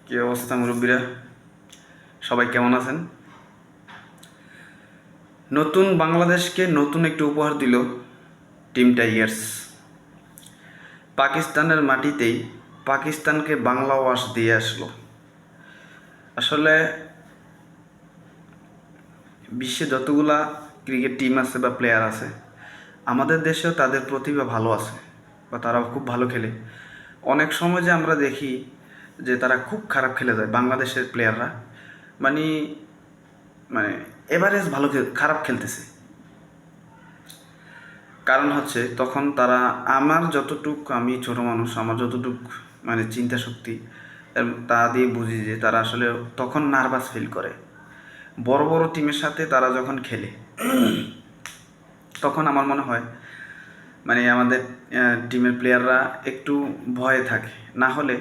কি অবস্থা মুরব্বীরা? সবাই কেমন আছেন? নতুন বাংলাদেশকে নতুন একটি উপহার দিল টিম টাইগার্স। পাকিস্তানের মাটিতেই পাকিস্তানকে বাংলা ওয়াশ দিয়ে আসলো। আসলে বিশ্বে যতগুলা ক্রিকেট টিম আছে বা প্লেয়ার আছে, আমাদের দেশেও তাদের প্রতিভা ভালো আছে বা তারাও খুব ভালো খেলে। অনেক সময় যে আমরা দেখি যে তারা খুব খারাপ খেলে যায়, বাংলাদেশের প্লেয়াররা মানে মানে এভারেজ ভালো খারাপ খেলতেছে। কারণ হচ্ছে তখন তারা, আমার যতটুক, আমি ছোট মানুষ, আমার যতটুক চিন্তা শক্তি তা দিয়ে বুঝি যে তারা আসলে তখন নার্ভাস ফিল করে। বড় বড় টিমের সাথে তারা যখন খেলে তখন আমার মনে হয় আমাদের টিমের প্লেয়াররা একটু ভয়ে থাকে। না হলে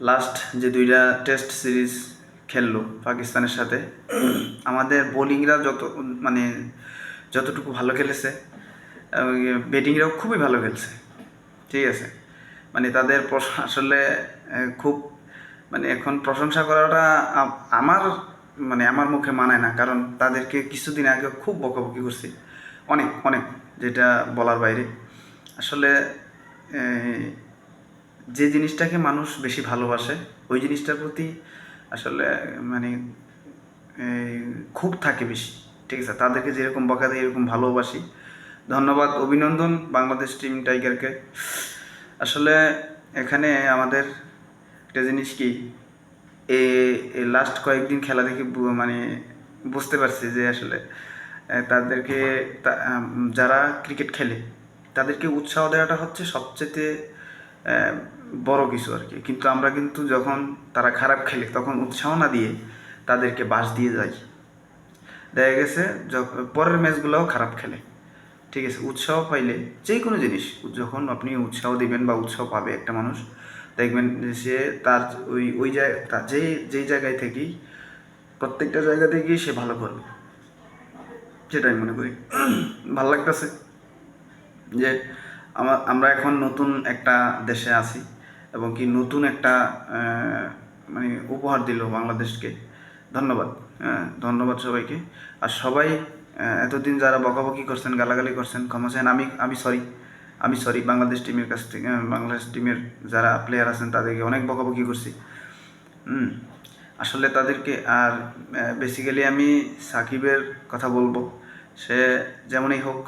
লাস্ট যে দুইটা টেস্ট সিরিজ খেললো পাকিস্তানের সাথে, আমাদের বোলিংরা যতটুকু ভালো খেলেছে, ব্যাটিংরাও খুবই ভালো খেলছে। ঠিক আছে, তাদের আসলে খুব এখন প্রশংসা করাটা আমার আমার মুখে মানায় না। কারণ তাদেরকে কিছুদিন আগে খুব বকাবকি করছি, অনেক অনেক, যেটা বলার বাইরে। আসলে যে জিনিসটাকে মানুষ বেশি ভালোবাসে ওই জিনিসটার প্রতি আসলে মানে খুব থাকে বেশি। ঠিক আছে, তাদেরকে যেরকম বকা দেয় এরকম ভালোবাসি। ধন্যবাদ, অভিনন্দন বাংলাদেশ টিম টাইগারকে। আসলে এখানে আমাদের একটা জিনিস কি, লাস্ট কয়েকদিন খেলা দেখে বুঝতে পারছি যে আসলে তাদেরকে যারা ক্রিকেট খেলে তাদেরকে উৎসাহ দেওয়াটা হচ্ছে সবচেয়ে বড় কিছু আর কি। কিন্তু আমরা কিন্তু যখন তারা খারাপ খেলে তখন উৎসাহ না দিয়ে তাদেরকে বাস দিয়ে যাই। দেখা গেছে পরের ম্যাচগুলোও খারাপ খেলে। ঠিক আছে, উৎসাহ পাইলে যে কোনো জিনিস যখন আপনি উৎসাহ দিবেন বা উৎসাহ পাবে একটা মানুষ, দেখবেন সে তার ওই জায়গা যেই জায়গায় থেকেই, প্রত্যেকটা জায়গা থেকেই সে ভালো করবে, যেটাই মনে করি। ভালো লাগতেছে যে আমরা এখন নতুন একটা দেশে আছি এবং কি নতুন একটা উপহার দিল বাংলাদেশকে। ধন্যবাদ, ধন্যবাদ সবাইকে। আর সবাই এতদিন যারা বকাবকি করছেন, গালাগালি করছেন, ক্ষমা চান। আমি সরি বাংলাদেশ টিমের কাছ থেকে। বাংলাদেশ টিমের যারা প্লেয়ার আছেন তাদেরকে অনেক বকাবকি করছি। আসলে তাদেরকে, আর বেসিক্যালি আমি সাকিবের কথা বলবো। সে যেমনই হোক,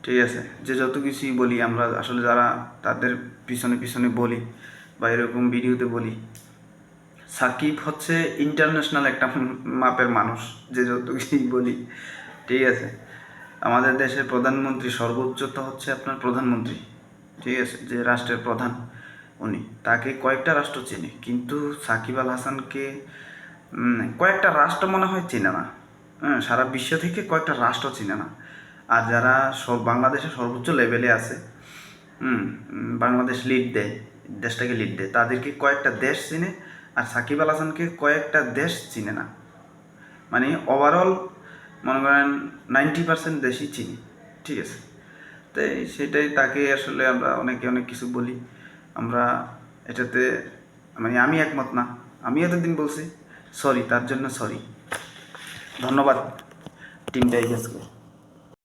ঠিক আছে, যে যত কিছুই বলি আমরা, আসলে যারা তাদের পিছনে পিছনে বলি বা এরকম ভিডিওতে বলি, সাকিব হচ্ছে ইন্টারন্যাশনাল একটা মাপের মানুষ, যে যত কিছুই বলি। ঠিক আছে, আমাদের দেশের প্রধানমন্ত্রী, সর্বোচ্চতা হচ্ছে আপনার প্রধানমন্ত্রী, ঠিক আছে, যে রাষ্ট্রের প্রধান উনি, তাকে কয়েকটা রাষ্ট্র চেনে, কিন্তু সাকিব আল হাসানকে কয়েকটা রাষ্ট্র মনে হয় চেনে না। সারা বিশ্ব থেকে কয়েকটা রাষ্ট্র চেনে না। আর যারা বাংলাদেশের সর্বোচ্চ লেভেলে আছে, বাংলাদেশ লিড দেয়, দেশটাকে লিড দেয়, তাদেরকে কয়েকটা দেশ চিনে। আর সাকিব আল হাসানকে কয়েকটা দেশ চিনে না। ওভারঅল মনে করেন 90% দেশই চিনি। ঠিক আছে, তাই সেটাই, তাকে আসলে আমরা অনেকে অনেক কিছু বলি, আমরা এটাতে আমি একমত না। আমি এতদিন বলছি, সরি, তার জন্য সরি। ধন্যবাদ টিম টাইগার্সকে।